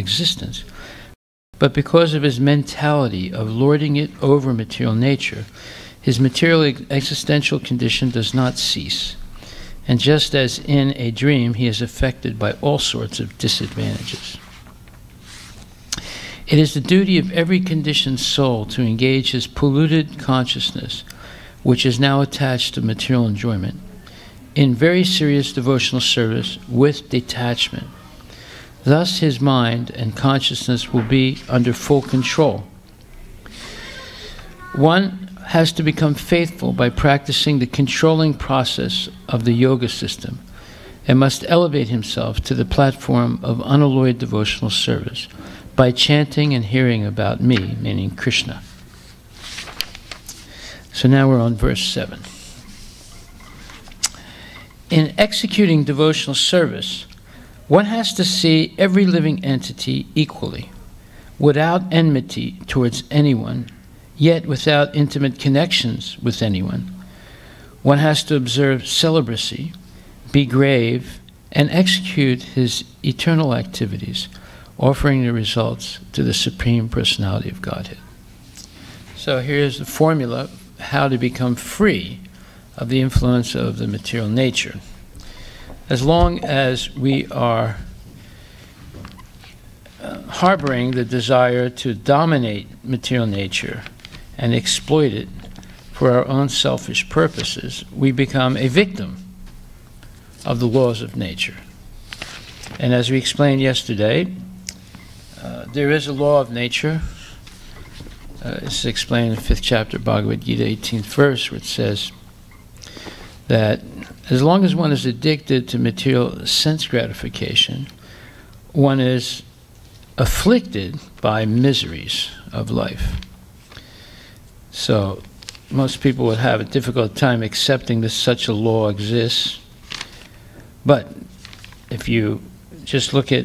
existence, but because of his mentality of lording it over material nature, his material existential condition does not cease. And just as in a dream, he is affected by all sorts of disadvantages. It is the duty of every conditioned soul to engage his polluted consciousness, which is now attached to material enjoyment, in very serious devotional service with detachment. Thus his mind and consciousness will be under full control. One has to become faithful by practicing the controlling process of the yoga system and must elevate himself to the platform of unalloyed devotional service by chanting and hearing about me, meaning Krishna. So now we're on verse 7. In executing devotional service, one has to see every living entity equally, without enmity towards anyone, yet without intimate connections with anyone. One has to observe celibacy, be grave, and execute his eternal activities, offering the results to the Supreme Personality of Godhead. So here's the formula, how to become free of the influence of the material nature. As long as we are harboring the desire to dominate material nature and exploit it for our own selfish purposes, we become a victim of the laws of nature. And as we explained yesterday, there is a law of nature. It's explained in the 5th chapter of Bhagavad Gita, 18th verse, which says that as long as one is addicted to material sense gratification, one is afflicted by miseries of life. So most people would have a difficult time accepting that such a law exists. But if you just look at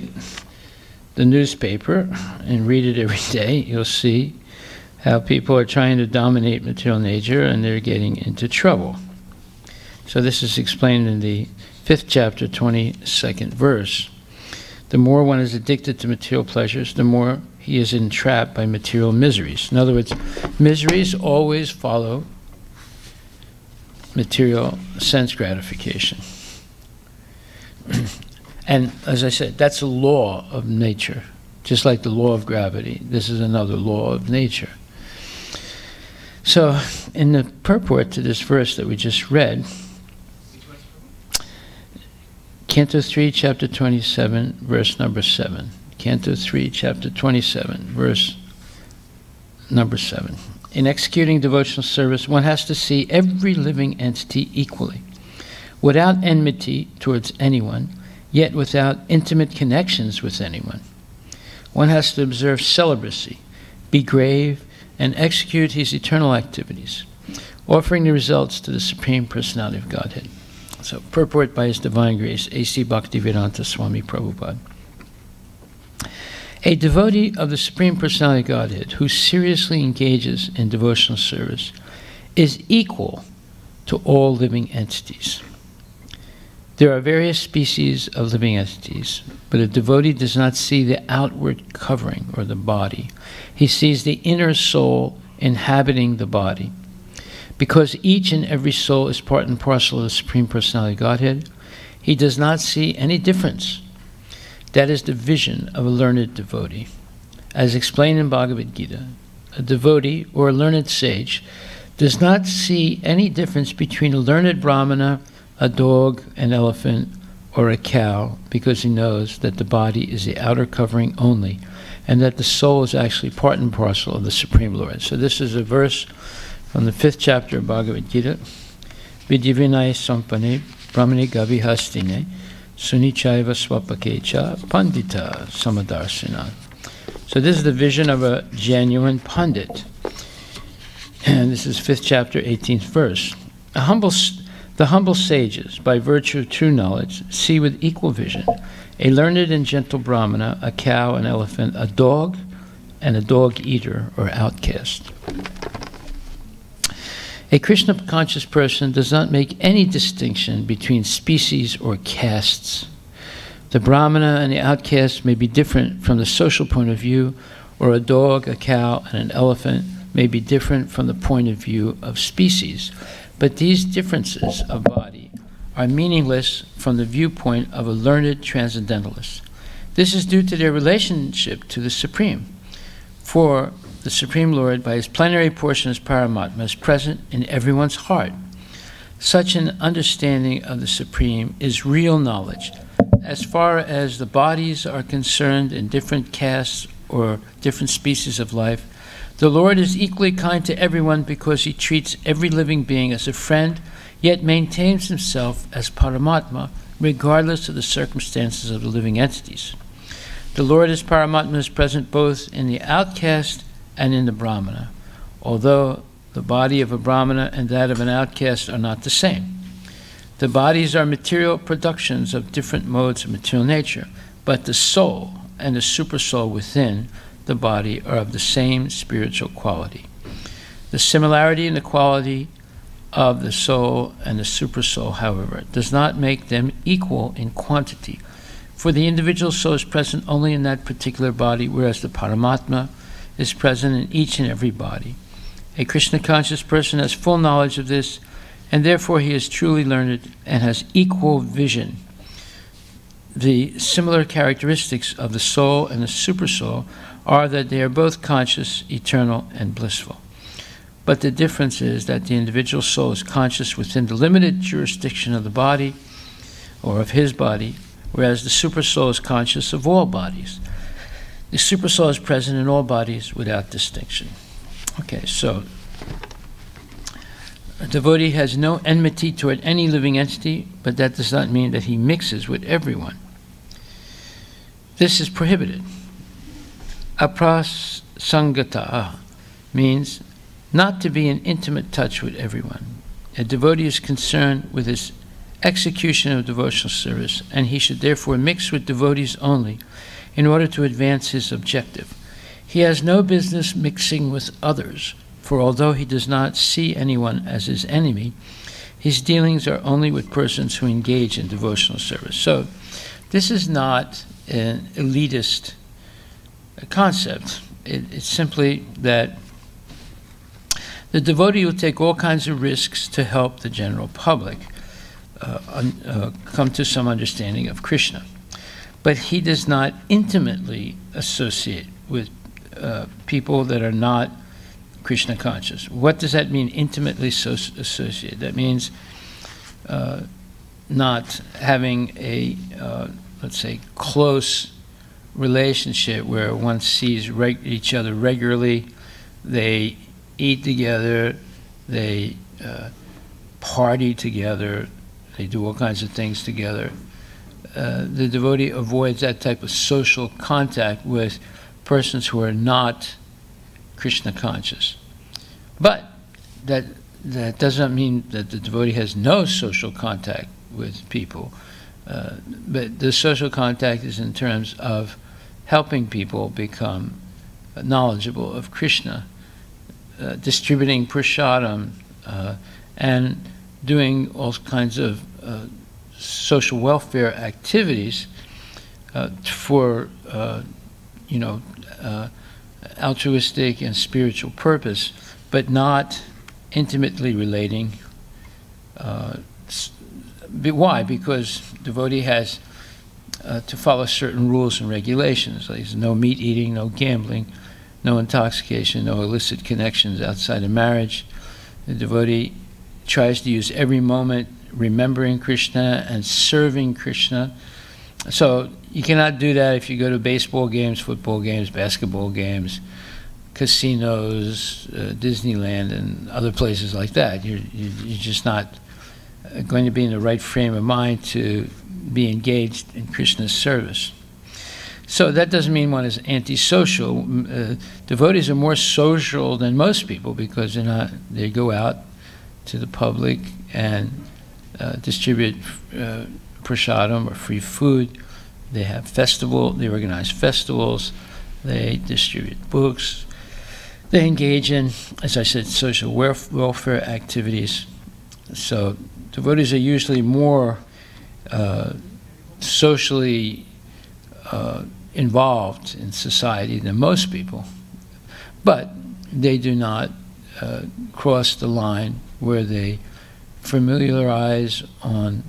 the newspaper and read it every day, you'll see how people are trying to dominate material nature and they're getting into trouble. So this is explained in the 5th chapter, 22nd verse. The more one is addicted to material pleasures, the more he is entrapped by material miseries. In other words, miseries always follow material sense gratification. And as I said, that's a law of nature. Just like the law of gravity, this is another law of nature. So in the purport to this verse that we just read, Canto 3, chapter 27, verse number 7. Canto 3, chapter 27, verse number 7. In executing devotional service, one has to see every living entity equally, without enmity towards anyone, yet without intimate connections with anyone. One has to observe celibacy, be grave, and execute his eternal activities, offering the results to the Supreme Personality of Godhead. So, purport by His Divine Grace, A.C. Bhaktivedanta Swami Prabhupada. A devotee of the Supreme Personality of Godhead who seriously engages in devotional service is equal to all living entities. There are various species of living entities, but a devotee does not see the outward covering or the body. He sees the inner soul inhabiting the body. Because each and every soul is part and parcel of the Supreme Personality of Godhead, he does not see any difference. That is the vision of a learned devotee. As explained in Bhagavad Gita, a devotee or a learned sage does not see any difference between a learned brahmana, a dog, an elephant, or a cow, because he knows that the body is the outer covering only, and that the soul is actually part and parcel of the Supreme Lord. So this is a verse from the 5th chapter of Bhagavad Gita. Vidyavinaya sampane brahmane gavi hastine sunichaiva swapakecha pandita samadarsina. So this is the vision of a genuine pandit. And this is 5th chapter, 18th verse. The humble sages, by virtue of true knowledge, see with equal vision a learned and gentle brahmana, a cow, an elephant, a dog, and a dog-eater or outcast. A Krishna-conscious person does not make any distinction between species or castes. The Brahmana and the outcast may be different from the social point of view, or a dog, a cow, and an elephant may be different from the point of view of species. But these differences of body are meaningless from the viewpoint of a learned transcendentalist. This is due to their relationship to the Supreme. For the Supreme Lord, by his plenary portion as Paramatma, is present in everyone's heart. Such an understanding of the Supreme is real knowledge. As far as the bodies are concerned in different castes or different species of life, the Lord is equally kind to everyone because he treats every living being as a friend, yet maintains himself as Paramatma, regardless of the circumstances of the living entities. The Lord as Paramatma is present both in the outcast and in the Brahmana, although the body of a Brahmana and that of an outcast are not the same. The bodies are material productions of different modes of material nature, but the soul and the supersoul within the body are of the same spiritual quality. The similarity in the quality of the soul and the supersoul, however, does not make them equal in quantity, for the individual soul is present only in that particular body, whereas the Paramatma is present in each and every body. A Krishna-conscious person has full knowledge of this, and therefore he is truly learned and has equal vision. The similar characteristics of the soul and the supersoul are that they are both conscious, eternal, and blissful. But the difference is that the individual soul is conscious within the limited jurisdiction of the body, or of his body, whereas the supersoul is conscious of all bodies. The supersoul is present in all bodies without distinction. Okay, so a devotee has no enmity toward any living entity, but that does not mean that he mixes with everyone. This is prohibited. Aprasangata means not to be in intimate touch with everyone. A devotee is concerned with his execution of devotional service, and he should therefore mix with devotees only in order to advance his objective. He has no business mixing with others, for although he does not see anyone as his enemy, his dealings are only with persons who engage in devotional service. So this is not an elitist concept. It's simply that the devotee will take all kinds of risks to help the general public come to some understanding of Krishna. But he does not intimately associate with people that are not Krishna conscious. What does that mean, intimately associate? That means not having a, let's say, close relationship where one sees each other regularly, they eat together, they party together, they do all kinds of things together. The devotee avoids that type of social contact with persons who are not Krishna conscious. But that does not mean that the devotee has no social contact with people. But the social contact is in terms of helping people become knowledgeable of Krishna, distributing prasadam, and doing all kinds of social welfare activities for altruistic and spiritual purpose, but not intimately relating. Why? Because devotee has to follow certain rules and regulations. Like no meat eating, no gambling, no intoxication, no illicit connections outside of marriage. The devotee tries to use every moment remembering Krishna and serving Krishna. So you cannot do that if you go to baseball games, football games, basketball games, casinos, Disneyland, and other places like that. You're just not going to be in the right frame of mind to be engaged in Krishna's service. So that doesn't mean one is antisocial. Devotees are more social than most people because they go out to the public and distribute prasadam or free food. They have they organize festivals, they distribute books, they engage in, as I said, social welfare activities. So devotees are usually more socially involved in society than most people, but they do not cross the line where they familiarize on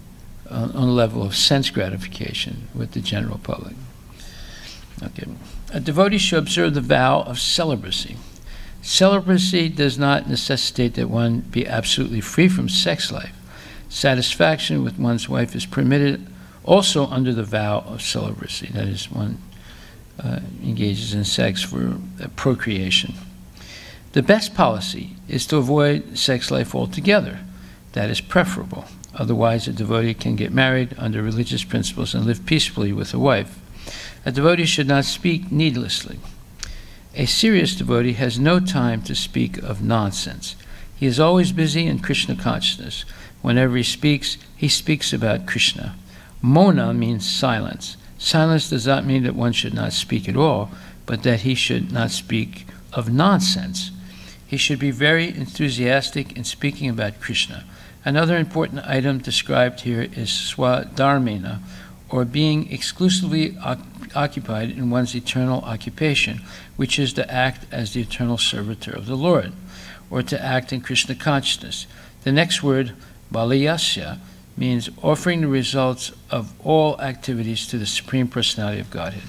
a level of sense gratification with the general public. Okay. A devotee should observe the vow of celibacy. Celibacy does not necessitate that one be absolutely free from sex life. Satisfaction with one's wife is permitted also under the vow of celibacy. That is, one engages in sex for procreation. The best policy is to avoid sex life altogether. That is preferable. Otherwise, a devotee can get married under religious principles and live peacefully with a wife. A devotee should not speak needlessly. A serious devotee has no time to speak of nonsense. He is always busy in Krishna consciousness. Whenever he speaks about Krishna. Mona means silence. Silence does not mean that one should not speak at all, but that he should not speak of nonsense. He should be very enthusiastic in speaking about Krishna. Another important item described here is swadharmena, or being exclusively occupied in one's eternal occupation, which is to act as the eternal servitor of the Lord, or to act in Krishna consciousness. The next word, balayasya, means offering the results of all activities to the Supreme Personality of Godhead.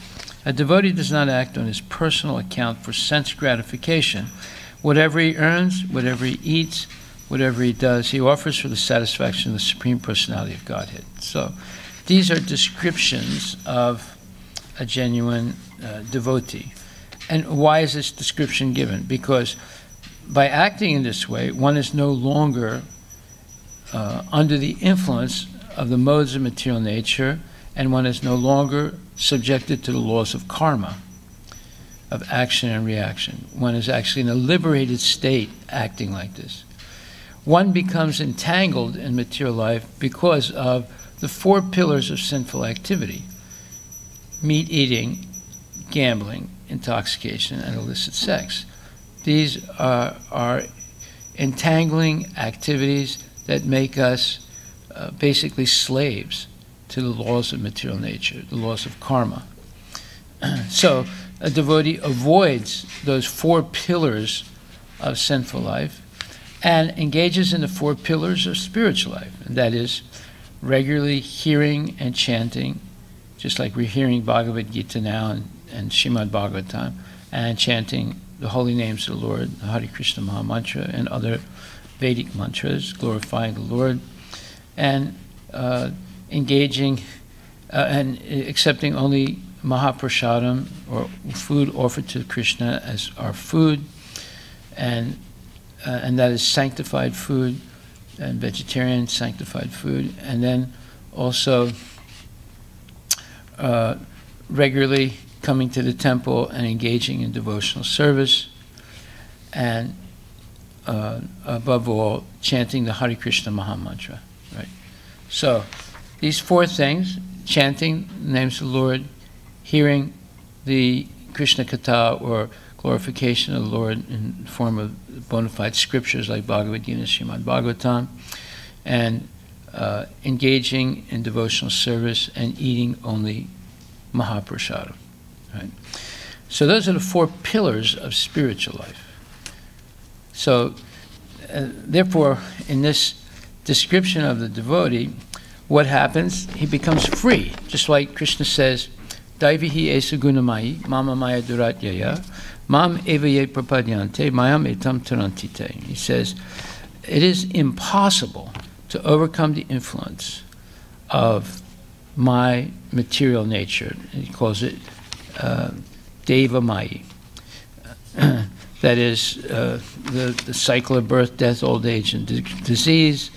A devotee does not act on his personal account for sense gratification. Whatever he earns, whatever he eats, whatever he does, he offers for the satisfaction of the Supreme Personality of Godhead. So these are descriptions of a genuine devotee. And why is this description given? Because by acting in this way, one is no longer under the influence of the modes of material nature, and one is no longer subjected to the laws of karma, of action and reaction. One is actually in a liberated state acting like this. One becomes entangled in material life because of the four pillars of sinful activity: meat eating, gambling, intoxication, and illicit sex. These are entangling activities that make us basically slaves to the laws of material nature, the laws of karma. So a devotee avoids those four pillars of sinful life and engages in the four pillars of spiritual life, and that is regularly hearing and chanting, just like we're hearing Bhagavad Gita now and Srimad Bhagavatam, and chanting the holy names of the Lord, the Hare Krishna Maha Mantra, and other Vedic mantras, glorifying the Lord, and engaging and accepting only Mahaprasadam, or food offered to Krishna, as our food, and that is sanctified food, and vegetarian sanctified food, and then also regularly coming to the temple and engaging in devotional service, and above all, chanting the Hare Krishna Maha Mantra. Right? So these four things: chanting the names of the Lord, hearing the Krishna Katha, or glorification of the Lord in the form of bona fide scriptures like Bhagavad Gita, Srimad Bhagavatam, and engaging in devotional service and eating only Mahaprasadam. Right? So those are the four pillars of spiritual life. So therefore, in this description of the devotee, what happens? He becomes free, just like Krishna says, Daivihi esa gunamai, mama maya duratyaya, mam evaye prapadyante, mayam etam tarantite. He says, it is impossible to overcome the influence of my material nature. He calls it Deva Mayi. That is the cycle of birth, death, old age, and disease,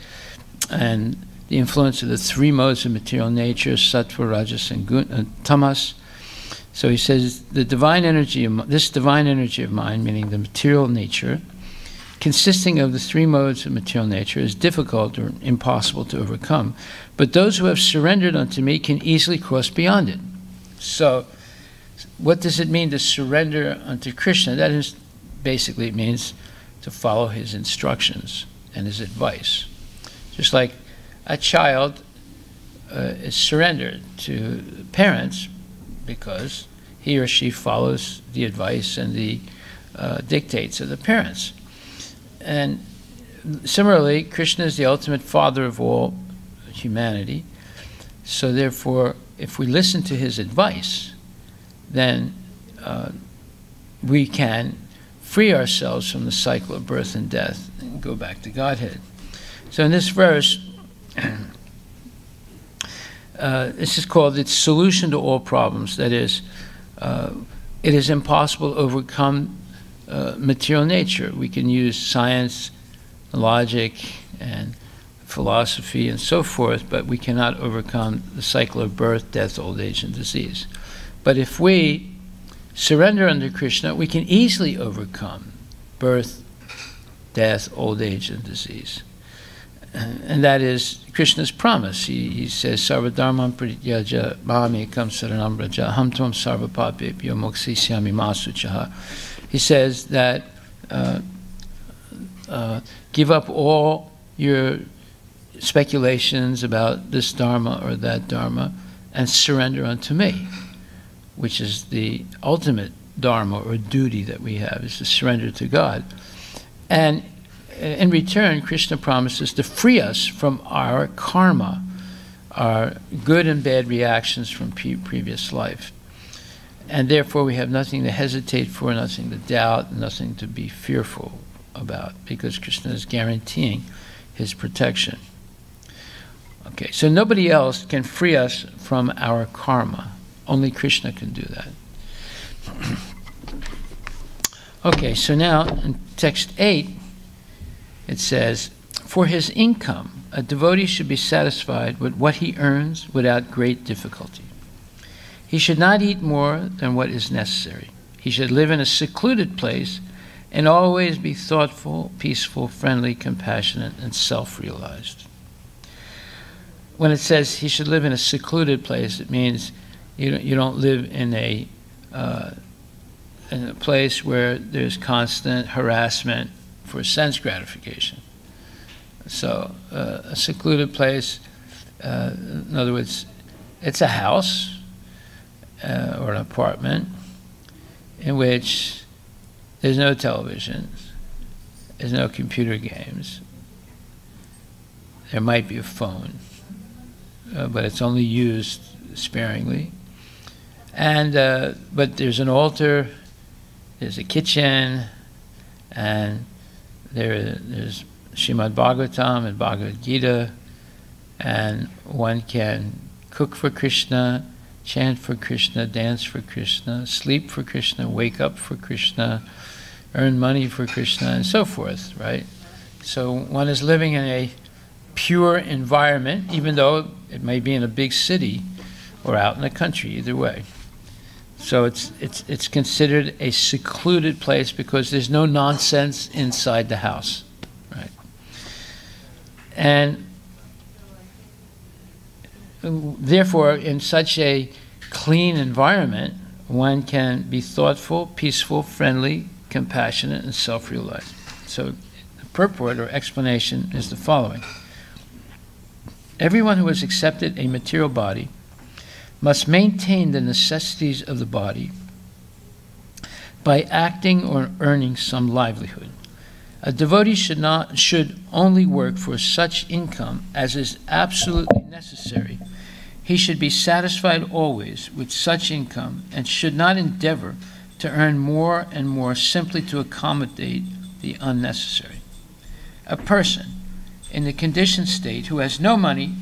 and the influence of the three modes of material nature, sattva, rajas, and tamas. So he says the divine energy, this divine energy of mine, meaning the material nature, consisting of the three modes of material nature, is difficult or impossible to overcome. But those who have surrendered unto me can easily cross beyond it. So what does it mean to surrender unto Krishna? That is, basically, it means to follow his instructions and his advice. Just like a child is surrendered to parents because he or she follows the advice and the dictates of the parents. And similarly, Krishna is the ultimate father of all humanity. So therefore, if we listen to his advice, then we can free ourselves from the cycle of birth and death and go back to Godhead. So in this verse, this is called its solution to all problems. That is, it is impossible to overcome material nature. We can use science, logic, and philosophy and so forth, but we cannot overcome the cycle of birth, death, old age, and disease. But if we surrender under Krishna, we can easily overcome birth, death, old age, and disease. And that is Krishna's promise. He says, Sarva dharmam prityaja mahamekam saranam braja ham tvam sarva papebhyo mokshisyami ma suchaha. He says that give up all your speculations about this dharma or that dharma and surrender unto me, which is the ultimate dharma or duty that we have, is to surrender to God. And in return, Krishna promises to free us from our karma, our good and bad reactions from previous life. And therefore we have nothing to hesitate for, nothing to doubt, nothing to be fearful about, because Krishna is guaranteeing his protection. Okay, so nobody else can free us from our karma. Only Krishna can do that. Okay, so now in text 8, it says, for his income, a devotee should be satisfied with what he earns without great difficulty. He should not eat more than what is necessary. He should live in a secluded place and always be thoughtful, peaceful, friendly, compassionate, and self-realized. When it says he should live in a secluded place, it means you don't live in a place where there's constant harassment for sense gratification. So a secluded place, in other words, it's a house or an apartment in which there's no television, there's no computer games, there might be a phone, but it's only used sparingly. And but there's an altar, there's a kitchen, and there's Srimad Bhagavatam and Bhagavad Gita, and one can cook for Krishna, chant for Krishna, dance for Krishna, sleep for Krishna, wake up for Krishna, earn money for Krishna, and so forth, right? So one is living in a pure environment, even though it may be in a big city or out in the country, either way. So it's considered a secluded place because there's no nonsense inside the house, right? And therefore, in such a clean environment, one can be thoughtful, peaceful, friendly, compassionate, and self-realized. So the purport or explanation is the following. Everyone who has accepted a material body must maintain the necessities of the body by acting or earning some livelihood. A devotee should only work for such income as is absolutely necessary. He should be satisfied always with such income and should not endeavor to earn more and more simply to accommodate the unnecessary. A person in the conditioned state who has no money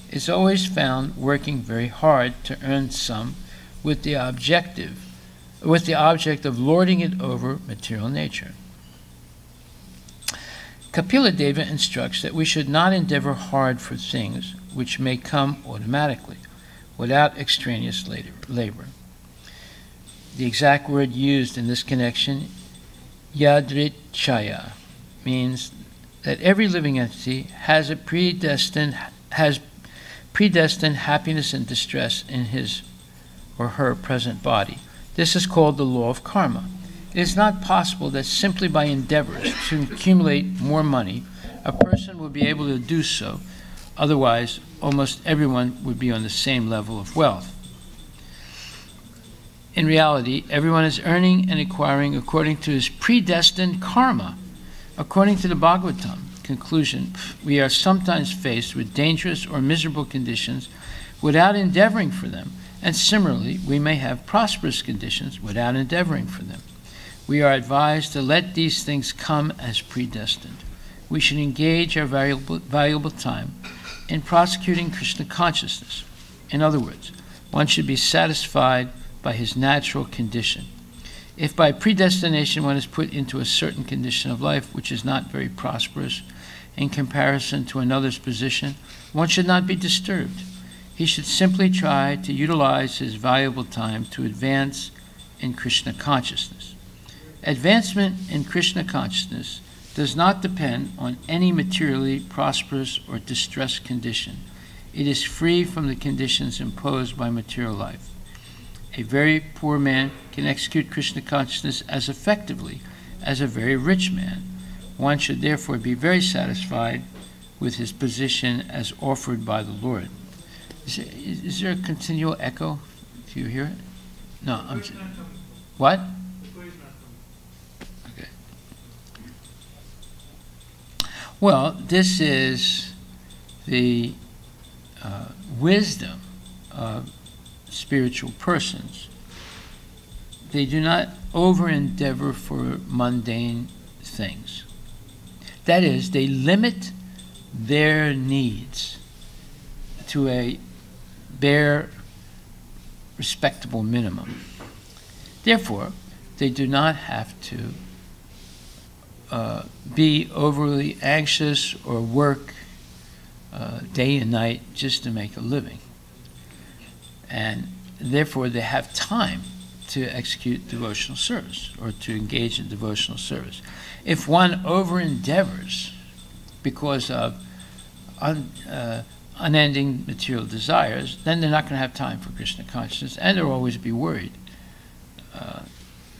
is always found working very hard to earn some with the object of lording it over material nature. Kapila Deva instructs that we should not endeavor hard for things which may come automatically, without extraneous labor. The exact word used in this connection, yadrichaya, means that every living entity has predestined happiness and distress in his or her present body. This is called the law of karma. It is not possible that simply by endeavors to accumulate more money, a person will be able to do so Otherwise, almost everyone would be on the same level of wealth. In reality, everyone is earning and acquiring according to his predestined karma. According to the Bhagavatam conclusion, we are sometimes faced with dangerous or miserable conditions without endeavoring for them, and similarly, we may have prosperous conditions without endeavoring for them. We are advised to let these things come as predestined. We should engage our valuable time in prosecuting Krishna consciousness. In other words, one should be satisfied by his natural condition. If by predestination one is put into a certain condition of life which is not very prosperous in comparison to another's position, one should not be disturbed. He should simply try to utilize his valuable time to advance in Krishna consciousness. Advancement in Krishna consciousness does not depend on any materially prosperous or distressed condition. It is free from the conditions imposed by material life. A very poor man can execute Krishna consciousness as effectively as a very rich man. One should therefore be very satisfied with his position as offered by the Lord. Is there a continual echo? Do you hear it? No, I'm saying. What? Okay. Well, this is the wisdom of spiritual persons. They do not over-endeavor for mundane things. That is, they limit their needs to a bare, respectable minimum. Therefore, they do not have to be overly anxious or work day and night just to make a living. And therefore, they have time to execute devotional service or to engage in devotional service. If one over-endeavors because of unending material desires, then they're not going to have time for Krishna consciousness, and they'll always be worried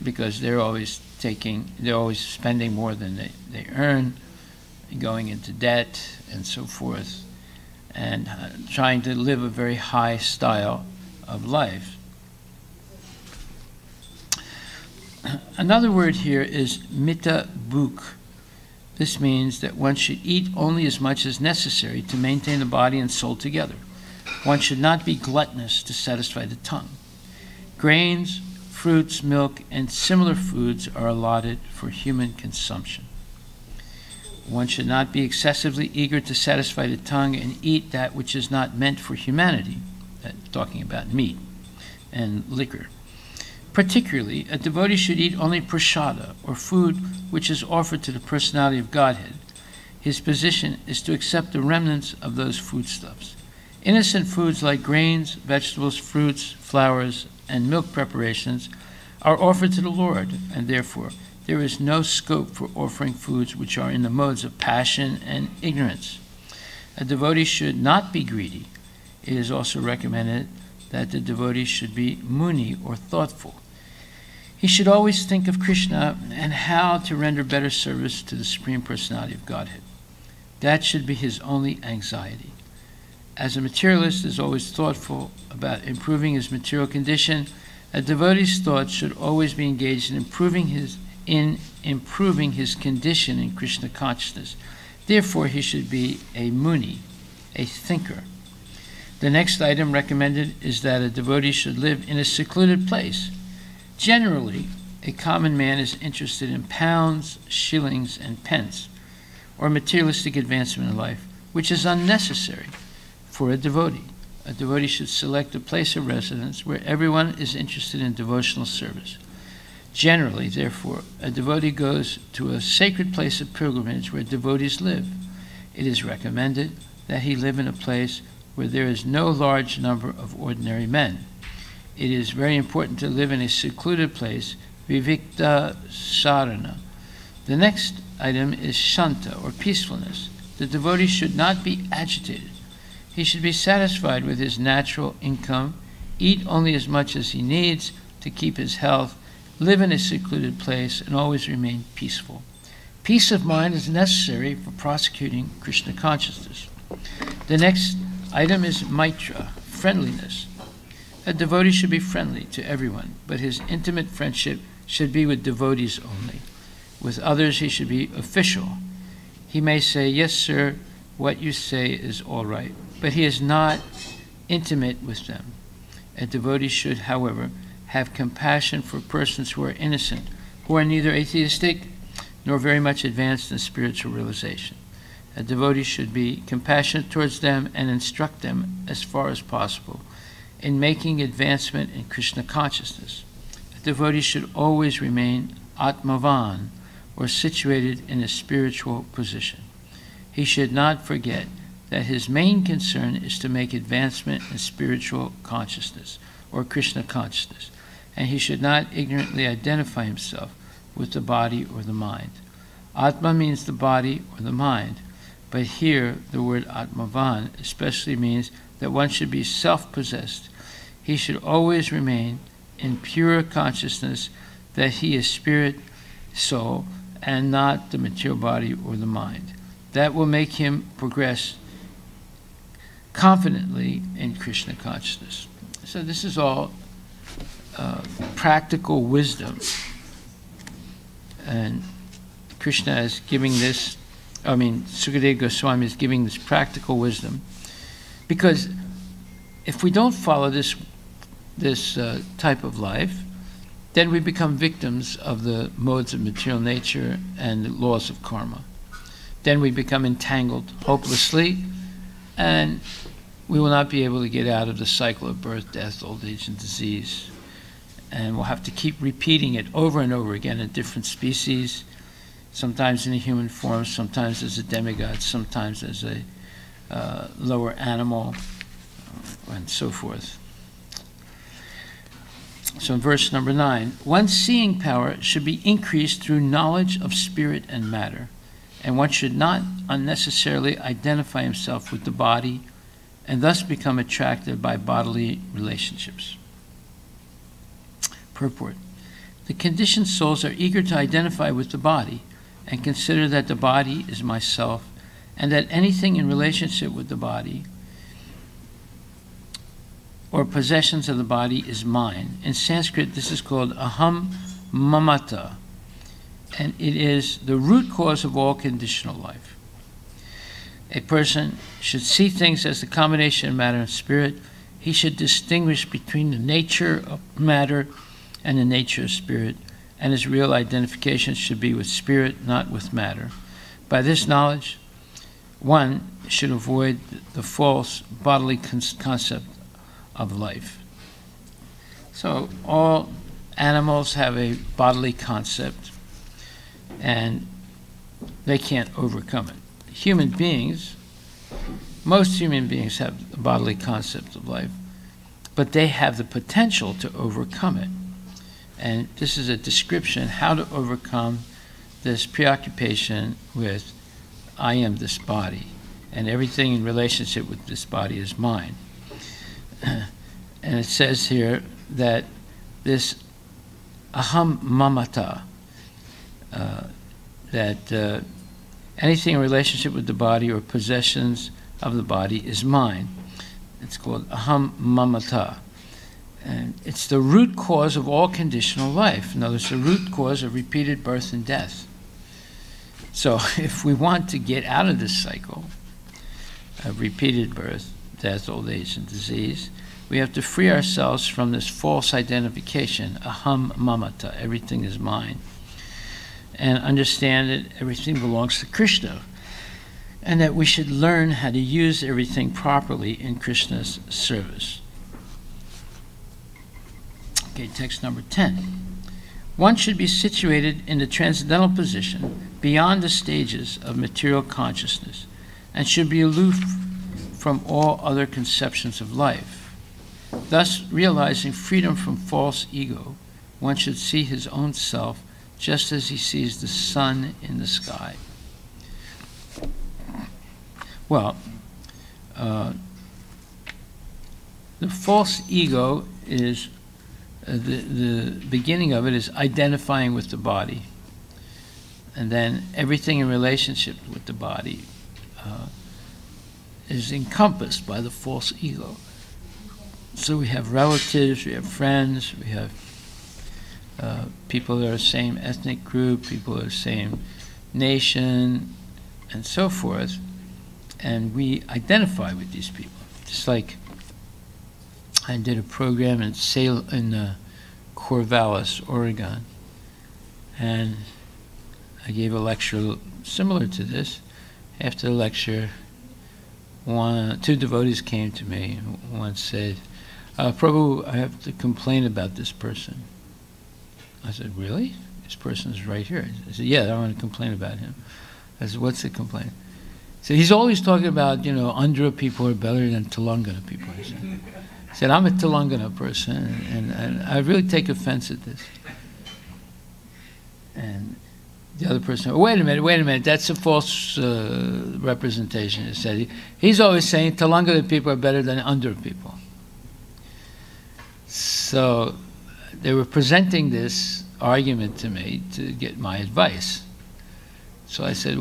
because they're always spending more than they earn, going into debt and so forth, and trying to live a very high style of life. Another word here is mita bhuk. This means that one should eat only as much as necessary to maintain the body and soul together. One should not be gluttonous to satisfy the tongue. Grains, fruits, milk, and similar foods are allotted for human consumption. One should not be excessively eager to satisfy the tongue and eat that which is not meant for humanity, talking about meat and liquor. Particularly, a devotee should eat only prasada, or food which is offered to the personality of Godhead. His position is to accept the remnants of those foodstuffs. Innocent foods like grains, vegetables, fruits, flowers, and milk preparations are offered to the Lord, and therefore there is no scope for offering foods which are in the modes of passion and ignorance. A devotee should not be greedy. It is also recommended that the devotee should be muni, or thoughtful. He should always think of Krishna and how to render better service to the Supreme Personality of Godhead. That should be his only anxiety. As a materialist is always thoughtful about improving his material condition, a devotee's thoughts should always be engaged in improving his condition in Krishna consciousness. Therefore, he should be a muni, a thinker. The next item recommended is that a devotee should live in a secluded place. Generally, a common man is interested in pounds, shillings, and pence, or materialistic advancement in life, which is unnecessary for a devotee. A devotee should select a place of residence where everyone is interested in devotional service. Generally, therefore, a devotee goes to a sacred place of pilgrimage where devotees live. It is recommended that he live in a place where there is no large number of ordinary men. It is very important to live in a secluded place, vivikta sarana. The next item is shanta, or peacefulness. The devotee should not be agitated. He should be satisfied with his natural income, eat only as much as he needs to keep his health, live in a secluded place, and always remain peaceful. Peace of mind is necessary for prosecuting Krishna consciousness. The next item is maitra, friendliness. A devotee should be friendly to everyone, but his intimate friendship should be with devotees only. With others, he should be official. He may say, "Yes, sir, what you say is all right," but he is not intimate with them. A devotee should, however, have compassion for persons who are innocent, who are neither atheistic nor very much advanced in spiritual realization. A devotee should be compassionate towards them and instruct them as far as possible in making advancement in Krishna consciousness. A devotee should always remain atmavan, or situated in a spiritual position. He should not forget that his main concern is to make advancement in spiritual consciousness, or Krishna consciousness, and he should not ignorantly identify himself with the body or the mind. Atma means the body or the mind, but here the word atmavan especially means that one should be self-possessed. He should always remain in pure consciousness that he is spirit, soul, and not the material body or the mind. That will make him progress confidently in Krishna consciousness. So this is all practical wisdom. And Krishna is giving this, Sukadeva Goswami is giving this practical wisdom. Because if we don't follow this type of life, then we become victims of the modes of material nature and the laws of karma. Then we become entangled hopelessly, and we will not be able to get out of the cycle of birth, death, old age, and disease. And we'll have to keep repeating it over and over again in different species, sometimes in a human form, sometimes as a demigod, sometimes as a lower animal, and so forth. So in verse number 9, one's seeing power should be increased through knowledge of spirit and matter, and one should not unnecessarily identify himself with the body and thus become attracted by bodily relationships. Purport. The conditioned souls are eager to identify with the body and consider that the body is myself, and that anything in relationship with the body or possessions of the body is mine. In Sanskrit, this is called aham mamata, and it is the root cause of all conditional life. A person should see things as the combination of matter and spirit. He should distinguish between the nature of matter and the nature of spirit, and his real identification should be with spirit, not with matter. By this knowledge, one should avoid the false bodily concept of life. So all animals have a bodily concept, and they can't overcome it. Human beings, most human beings have the bodily concept of life, but they have the potential to overcome it. And this is a description how to overcome this preoccupation with I am this body, and everything in relationship with this body is mine. And it says here that this aham mamata, that anything in relationship with the body or possessions of the body is mine. It's called aham mamata. And it's the root cause of all conditional life. In other words, the root cause of repeated birth and death. So if we want to get out of this cycle of repeated birth, death, old age, and disease, we have to free ourselves from this false identification, aham mamata, everything is mine, and understand that everything belongs to Krishna, and that we should learn how to use everything properly in Krishna's service. Okay, text number 10. One should be situated in the transcendental position beyond the stages of material consciousness and should be aloof from all other conceptions of life. Thus, realizing freedom from false ego, one should see his own self just as he sees the sun in the sky. Well, the false ego is the beginning of it is identifying with the body, and then everything in relationship with the body is encompassed by the false ego. So we have relatives, we have friends, we have people that are the same ethnic group, people that are the same nation, and so forth, and we identify with these people. Just like I did a program in Corvallis, Oregon, and I gave a lecture similar to this. After the lecture, two devotees came to me. One said, Prabhu, I have to complain about this person. I said, really? This person's right here. I said, yeah, I want to complain about him. I said, what's the complaint? So he's always talking about, Andhra people are better than Telangana people. I said, I'm a Telangana person, and I really take offense at this. And the other person, wait a minute, that's a false representation. He said, he's always saying Telangana people are better than Andhra people. So they were presenting this argument to me to get my advice. So I said,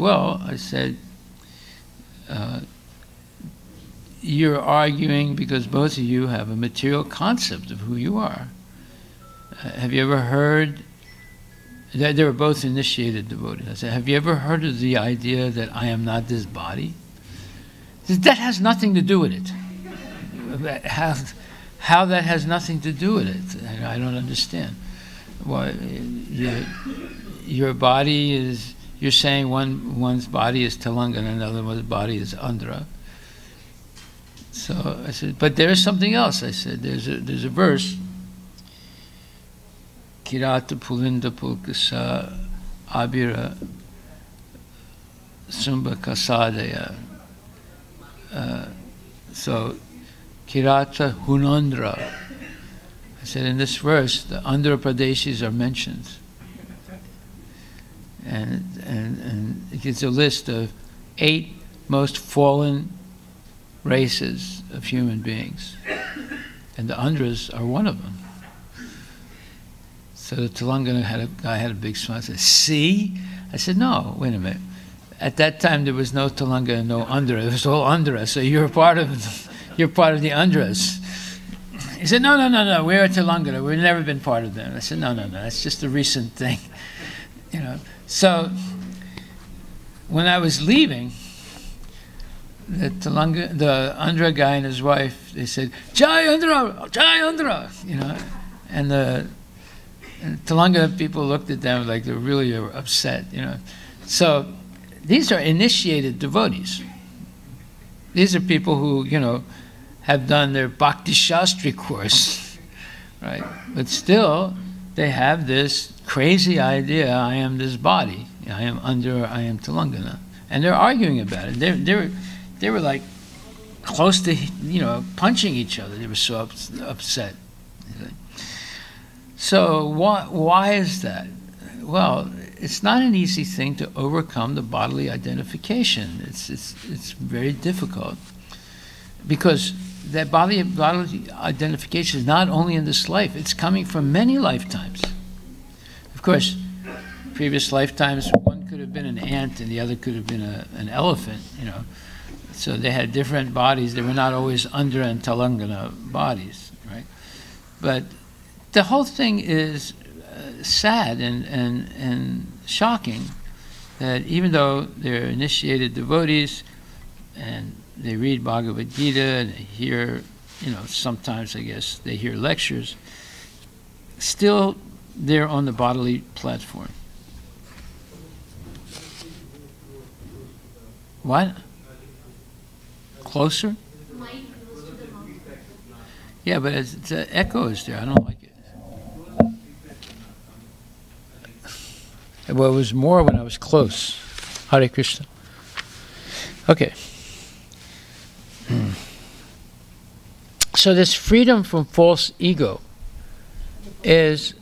you're arguing because both of you have a material concept of who you are. Have you ever heard, they were both initiated devotees. I said, have you ever heard of the idea that I am not this body? That has nothing to do with it. How that has nothing to do with it, I don't understand. Well, your body is, you're saying one's body is Telangana, another one's body is Andhra. So I said, but there is something else. I said, there's a verse, Kirata Pulinda Pulkasa Abira Sumba Kasadaya. So Kirata Hunandra. I said, in this verse, the Andhra Pradeshis are mentioned. And it gives a list of 8 most fallen races of human beings. And the Andhras are one of them. So the Telangana guy had a big smile. I said, see? I said, no, wait a minute. At that time, there was no Telangana, no Andhra. It was all Andhra. So you're part of the Andhras. He said, no, we're a Telangana. We've never been part of them. I said, no, that's just a recent thing. So when I was leaving, the Andhra guy and his wife, they said, Jai Andhra, and the Telangana people looked at them like they really were upset, So these are initiated devotees. These are people who, have done their Bhakti Shastri course, right? But still, they have this crazy idea, I am this body, I am Andhra, I am Telangana. And they're arguing about it. They were like close to, punching each other. They were so upset. So why is that? Well, it's not an easy thing to overcome the bodily identification. It's very difficult because that bodily identification is not only in this life, it's coming from many lifetimes. Of course, previous lifetimes, one could have been an ant and the other could have been an elephant, So they had different bodies. They were not always Andhra and Telangana bodies, right? But the whole thing is sad and shocking that even though they're initiated devotees and they read Bhagavad Gita and they hear, sometimes I guess they hear lectures, still they're on the bodily platform. What? Closer? Yeah, but it's an echo is there. I don't like it. Well, it was more when I was close. Hare Krishna. Okay. So this freedom from false ego is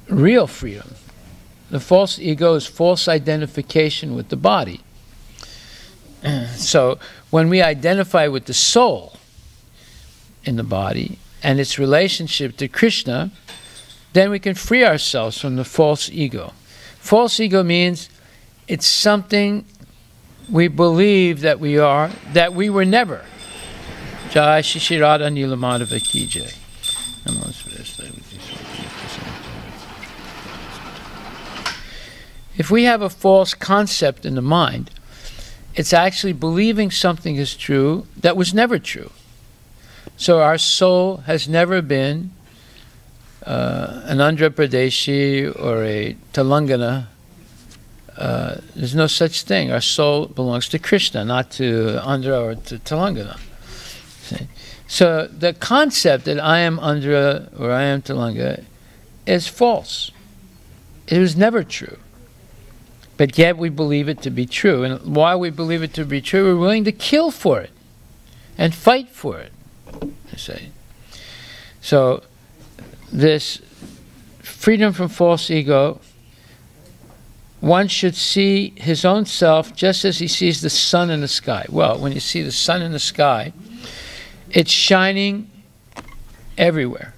real freedom. The false ego is false identification with the body. So when we identify with the soul in the body and its relationship to Krishna, then we can free ourselves from the false ego. False ego means it's something we believe that we are, that we were never. Jai Shishirada Nilamadava Ki Jai. If we have a false concept in the mind, it's actually believing something is true that was never true. So our soul has never been an Andhra Pradeshi or a Telangana. There's no such thing. Our soul belongs to Krishna, not to Andhra or to Telangana. See? So the concept that I am Andhra or I am Telangana is false. It was never true. But yet we believe it to be true. And why we believe it to be true, we're willing to kill for it and fight for it, I say. So this freedom from false ego, one should see his own self just as he sees the sun in the sky. Well, when you see the sun in the sky, it's shining everywhere.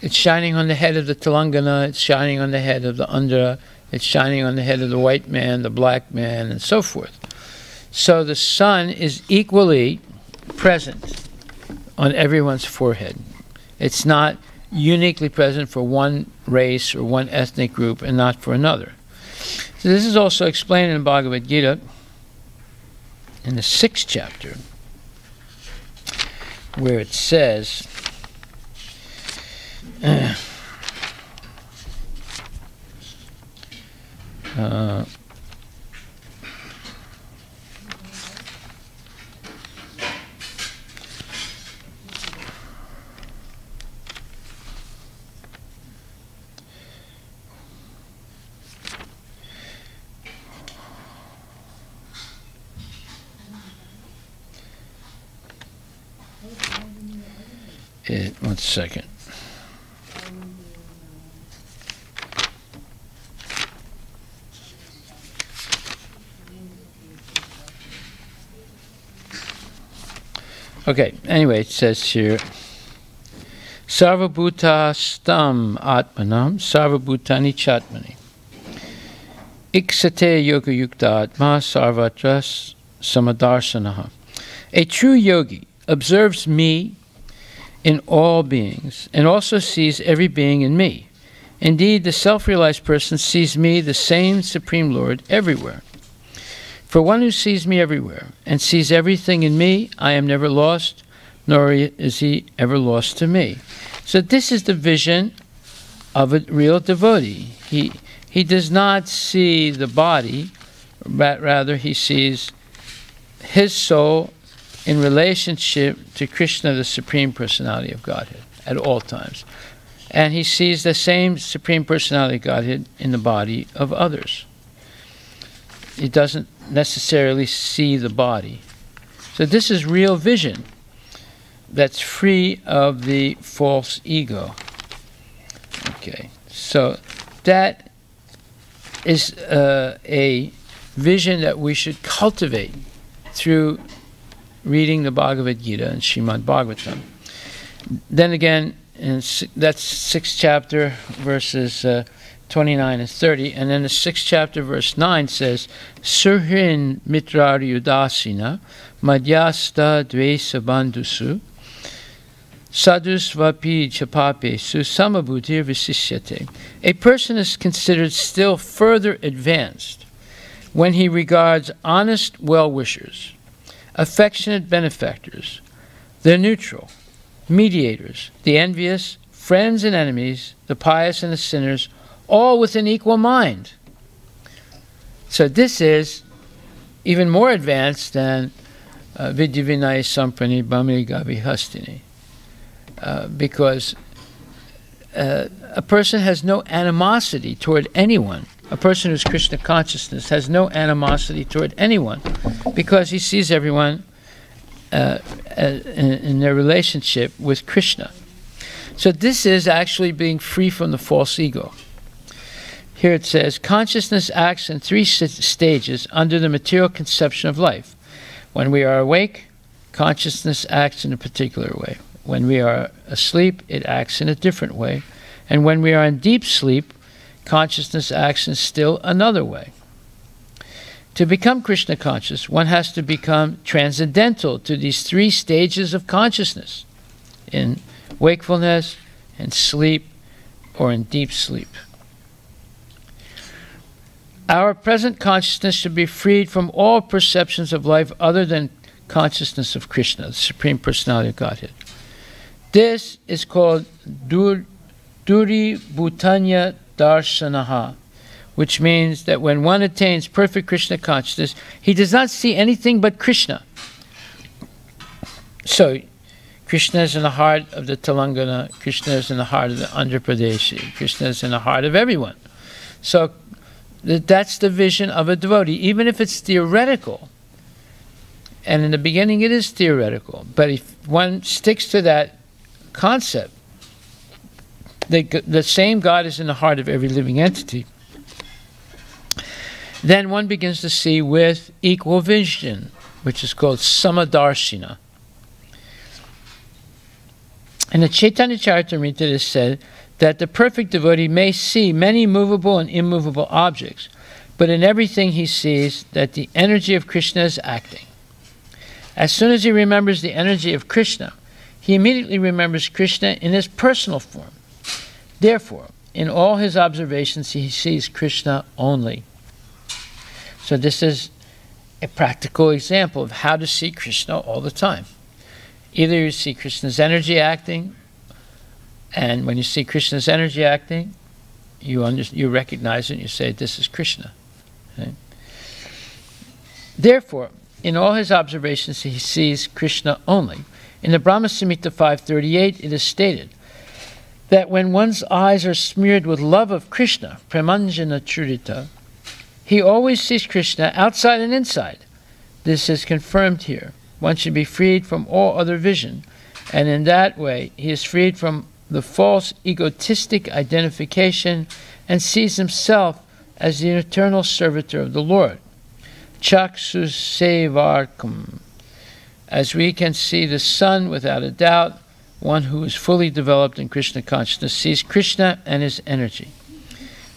It's shining on the head of the Telangana, it's shining on the head of the Andhra, it's shining on the head of the white man, the black man, and so forth. So the sun is equally present on everyone's forehead. It's not uniquely present for one race or one ethnic group and not for another. So this is also explained in Bhagavad Gita in the 6th chapter, where it says, one second. Okay, anyway, it says here, Sarvabhuta stam atmanam sarvabhutani chatmani iksate yoga yukta atma sarvatras samadarsanaha. A true yogi observes me in all beings and also sees every being in me. Indeed, the self-realized person sees me, the same Supreme Lord, everywhere. For one who sees me everywhere and sees everything in me, I am never lost, nor is he ever lost to me. So this is the vision of a real devotee. He does not see the body, but rather he sees his soul in relationship to Krishna, the Supreme Personality of Godhead, at all times. And he sees the same Supreme Personality of Godhead in the body of others. He doesn't necessarily see the body. So this is real vision that's free of the false ego. Okay, so that is a vision that we should cultivate through reading the Bhagavad Gita and Srimad Bhagavatam. Then again, that's 6th chapter, verses 29 and 30, and then the 6th chapter, verse 9 says, Surhin mitrar yudasina madhyasta dvesa bandhusu sadhusvapi chapapesu samabhutir visishyate. A person is considered still further advanced when he regards honest well-wishers, affectionate benefactors, the neutral, mediators, the envious, friends and enemies, the pious and the sinners, all with an equal mind. So this even more advanced than Vidyavinaya Samprani Bhamini Gavi Hastini. Because a person has no animosity toward anyone. A person who's Krishna consciousness has no animosity toward anyone because he sees everyone in their relationship with Krishna. So this is actually being free from the false ego. Here it says, consciousness acts in 3 stages under the material conception of life. When we are awake, consciousness acts in a particular way. When we are asleep, it acts in a different way. And when we are in deep sleep, consciousness acts in still another way. To become Krishna conscious, one has to become transcendental to these three stages of consciousness: in wakefulness, in sleep, or in deep sleep. Our present consciousness should be freed from all perceptions of life other than consciousness of Krishna, the Supreme Personality of Godhead. This is called Duri Bhutanya Darshanaha, which means that when one attains perfect Krishna consciousness, he does not see anything but Krishna. So, Krishna is in the heart of the Telangana, Krishna is in the heart of the Andhra Pradesh, Krishna is in the heart of everyone. So, that's the vision of a devotee, even if it's theoretical. And in the beginning it is theoretical, but if one sticks to that concept, the same God is in the heart of every living entity, then one begins to see with equal vision, which is called Samadarshina. In the Chaitanya Charitamrita it is said that the perfect devotee may see many movable and immovable objects, but in everything he sees that the energy of Krishna is acting. As soon as he remembers the energy of Krishna, he immediately remembers Krishna in his personal form. Therefore, in all his observations, he sees Krishna only. So this is a practical example of how to see Krishna all the time. Either you see Krishna's energy acting, and when you see Krishna's energy acting, you recognize it and you say, this is Krishna. Okay? Therefore, in all his observations, he sees Krishna only. In the Brahma Samhita 538, it is stated that when one's eyes are smeared with love of Krishna, Premanjana Churita, he always sees Krishna outside and inside. This is confirmed here. One should be freed from all other vision, and in that way he is freed from the false egotistic identification and sees himself as the eternal servitor of the Lord. Chaksus Sevarkam. As we can see the sun without a doubt, one who is fully developed in Krishna consciousness sees Krishna and his energy.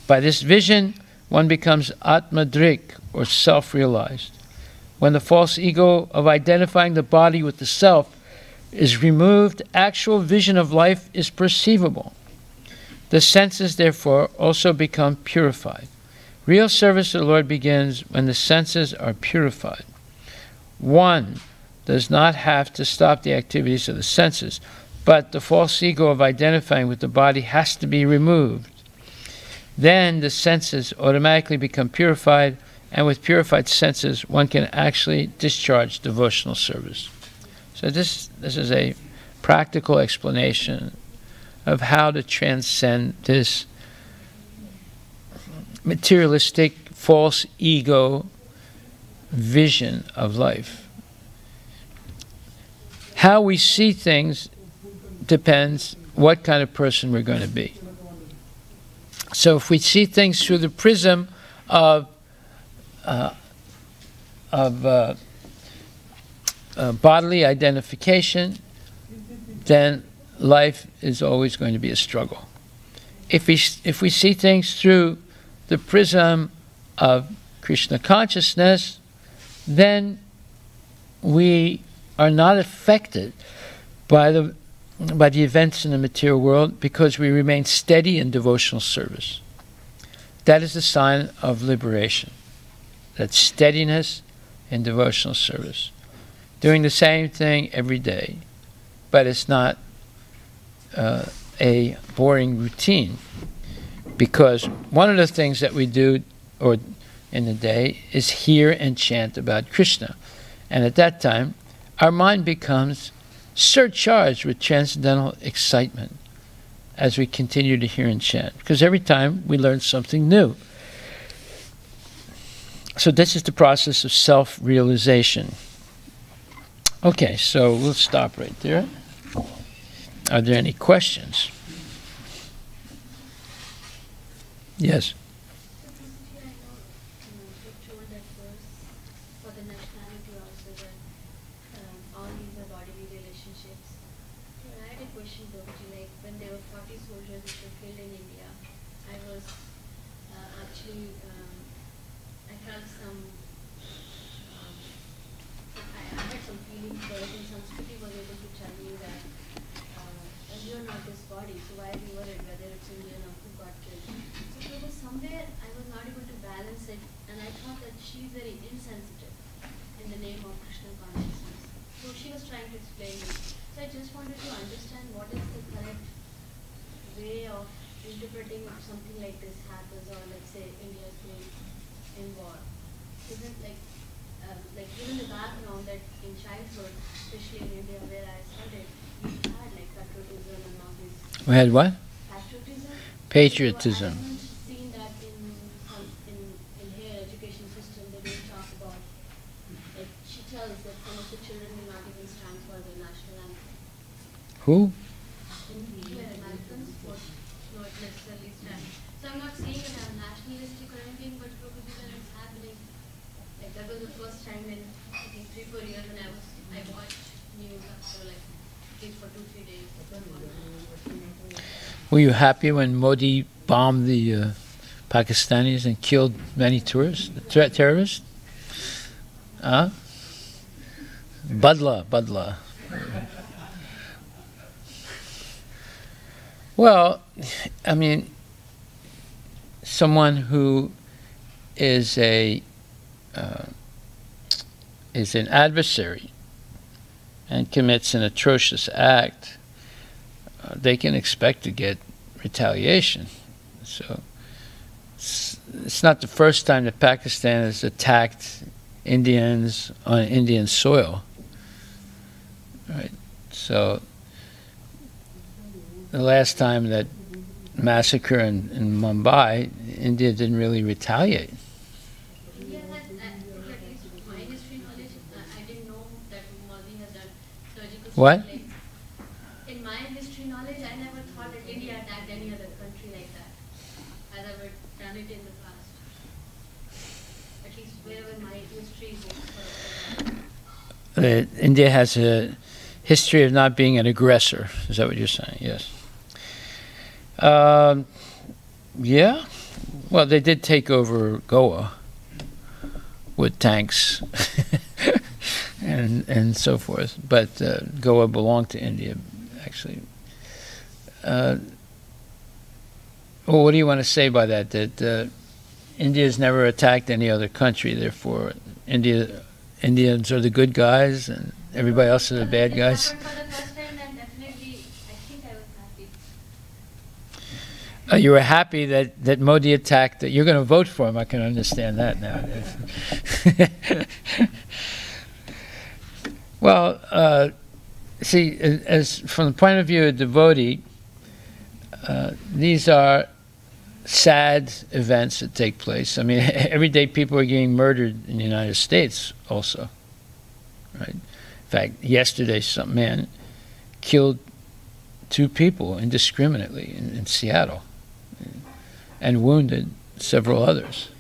By this vision, one becomes Atmadrik, or self-realized. When the false ego of identifying the body with the self is removed, actual vision of life is perceivable. The senses, therefore, also become purified. Real service to the Lord begins when the senses are purified. One does not have to stop the activities of the senses, but the false ego of identifying with the body has to be removed. Then the senses automatically become purified, and with purified senses, one can actually discharge devotional service. So this is a practical explanation of how to transcend this materialistic, false ego vision of life. How we see things depends what kind of person we're going to be. So if we see things through the prism of bodily identification, then life is always going to be a struggle. If we see things through the prism of Krishna consciousness, then we are not affected by the events in the material world because we remain steady in devotional service. That is the sign of liberation, that steadiness in devotional service. Doing the same thing every day, but it's not a boring routine, because one of the things that we do in the day is hear and chant about Krishna. And at that time, our mind becomes surcharged with transcendental excitement as we continue to hear and chant, because every time we learn something new. So this is the process of self-realization. Okay, so we'll stop right there. Are there any questions? Yes. interpreting if something like this happens, or let's say India is going in war, isn't like given the background that in childhood, especially in India where I studied, we had like patriotism and all this. We had what? Patriotism. Patriotism. So I haven't seen that in here education system. They don't talk about, like she tells that some of the children will not even stand for the national anthem. Who? In here, Americans would not necessarily stand. So I'm not saying that I'm nationalistic or anything, but probably when it's happening, like that was the first time in I think 3-4 years when I watched news after like at least for 2-3 days. Were you happy when Modi bombed the Pakistanis and killed many tourists, terrorists? Huh? Badla. Well, I mean, someone who is an adversary and commits an atrocious act, they can expect to get retaliation. So it's not the first time that Pakistan has attacked Indians on Indian soil. Right. So the last time that massacre in Mumbai, India didn't really retaliate. India has, at least my history knowledge, I didn't know that Modi has done surgical What? strike. In my history knowledge, I never thought that India attacked any other country like that. Has ever done it in the past. At least wherever my history books. India has a history of not being an aggressor. Is that what you're saying? Yes. Yeah. Well, they did take over Goa with tanks and so forth. But Goa belonged to India, actually. Well, what do you want to say by that? That India has never attacked any other country, therefore Indians are the good guys and everybody else are the bad guys? For the first time, then definitely, I think I was happy. You were happy that Modi attacked, that you're going to vote for him. I can understand that now. Well, see, as from the point of view of a devotee, these are sad events that take place. I mean, every day people are getting murdered in the United States also, right? In fact, yesterday some man killed 2 people indiscriminately in Seattle and wounded several others.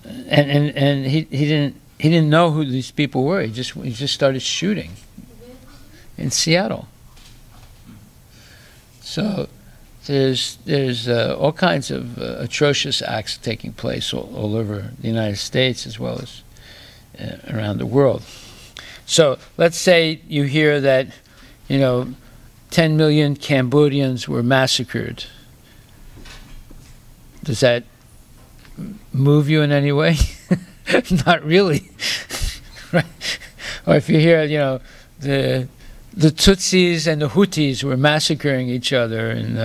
And he didn't know who these people were. He just started shooting in Seattle. So there's all kinds of atrocious acts taking place all over the United States as well as around the world. So let's say you hear that, 10 million Cambodians were massacred. Does that move you in any way? Not really. Right? Or if you hear, the Tutsis and the Hutus were massacring each other in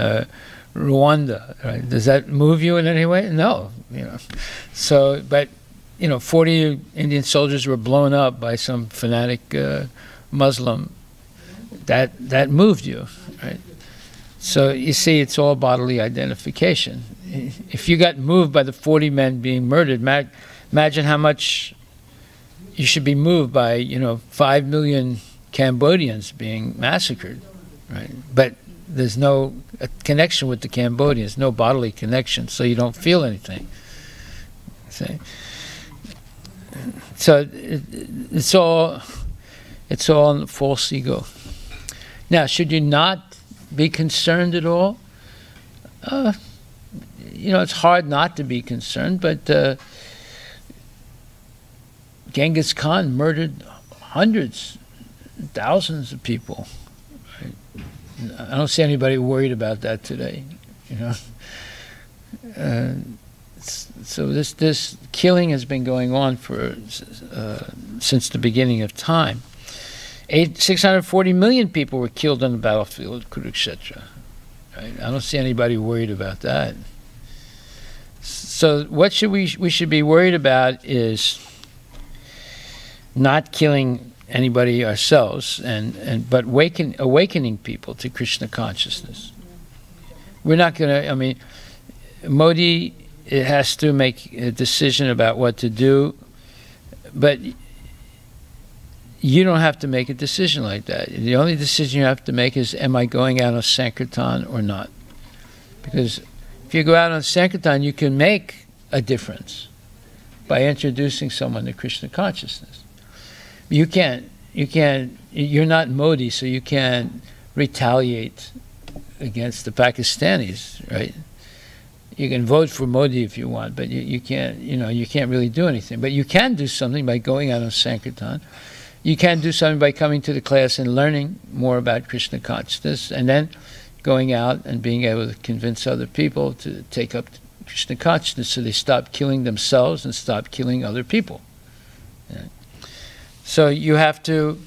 Rwanda, right? Does that move you in any way? No. So, but 40 Indian soldiers were blown up by some fanatic Muslim. That moved you, right? So you see, it's all bodily identification. If you got moved by the 40 men being murdered, imagine how much you should be moved by 5 million Cambodians being massacred, right? But there's no connection with the Cambodians, no bodily connection, so you don't feel anything. See? So it's all false ego. Now, should you not be concerned at all? It's hard not to be concerned, but Genghis Khan murdered hundreds, thousands of people. Right? I don't see anybody worried about that today. So this killing has been going on for since the beginning of time. 640 million people were killed on the battlefield of Kurukshetra. Right? I don't see anybody worried about that. So what we should be worried about is not killing anybody ourselves, but awakening people to Krishna consciousness. We're not going to, I mean, Modi, it has to make a decision about what to do, but you don't have to make a decision like that. The only decision you have to make is, am I going out on Sankirtan or not? Because if you go out on Sankirtan, you can make a difference by introducing someone to Krishna consciousness. You're not Modi, so you can't retaliate against the Pakistanis, right? You can vote for Modi if you want, but you can't really do anything. But you can do something by going out on Sankirtan. You can do something by coming to the class and learning more about Krishna consciousness, and then going out and being able to convince other people to take up Krishna consciousness so they stop killing themselves and stop killing other people. Yeah. So you have to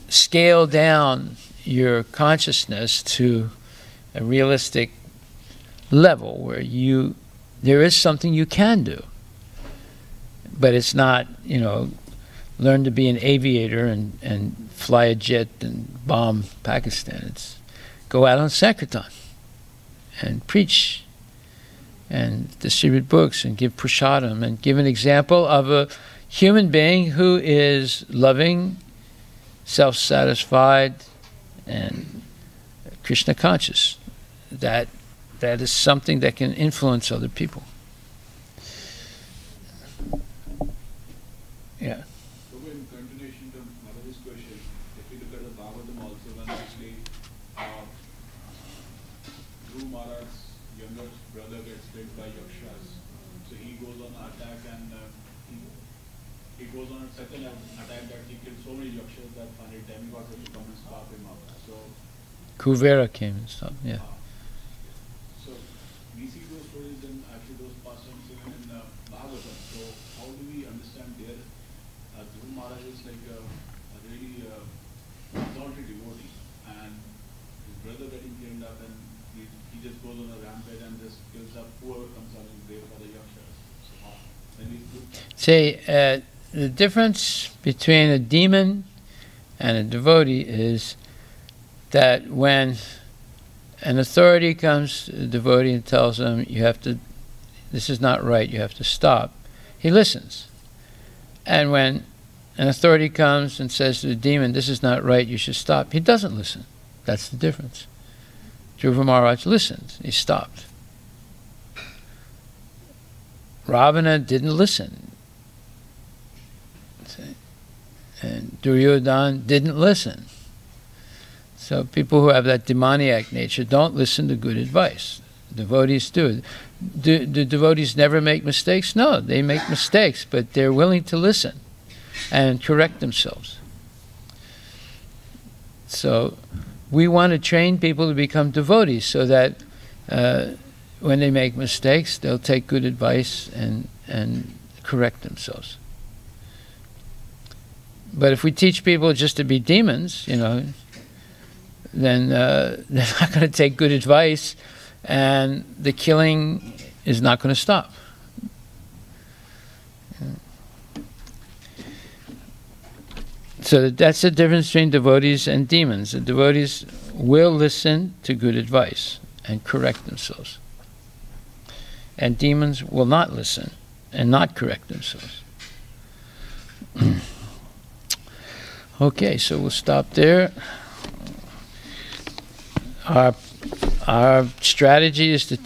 scale down your consciousness to a realistic level where there is something you can do. But it's not, learn to be an aviator and fly a jet and bomb Pakistan. It's go out on Sankirtan and preach and distribute books and give prasadam and give an example of a human being who is loving, self-satisfied, and Krishna conscious. That is something that can influence other people. Yeah. So in continuation to Madhavi's question, if you look at the Bhagavatam also, when actually Dhruv Maharaj's younger brother gets killed by Yakshas, so he goes on an attack and he goes on such an attack that he kills so many Yakshas that finally demigods have to come and stop him up. So Kuvera came and stopped, yeah. So we see those stories and actually those pastimes even in Bhagavatam. So how do we understand there? Dhruv Maharaj is like a really exalted devotee, and his brother getting killed up, and he just goes on a rampage and just kills up whoever comes out in grave for the Yakshas. So then he's good. See, the difference between a demon and a devotee is that when an authority comes to the devotee and tells him, this is not right, you have to stop, he listens. And when an authority comes and says to the demon, this is not right, you should stop, he doesn't listen. That's the difference. Dhruva Maharaj listened, he stopped. Ravana didn't listen. And Duryodhana didn't listen. So people who have that demoniac nature don't listen to good advice. Devotees do. Do devotees never make mistakes? No, they make mistakes, but they're willing to listen and correct themselves. So we want to train people to become devotees so that when they make mistakes, they'll take good advice and correct themselves. But if we teach people just to be demons, then they're not going to take good advice, and the killing is not going to stop. So that's the difference between devotees and demons. The devotees will listen to good advice and correct themselves. And demons will not listen and not correct themselves. Okay, so we'll stop there. Our strategy is to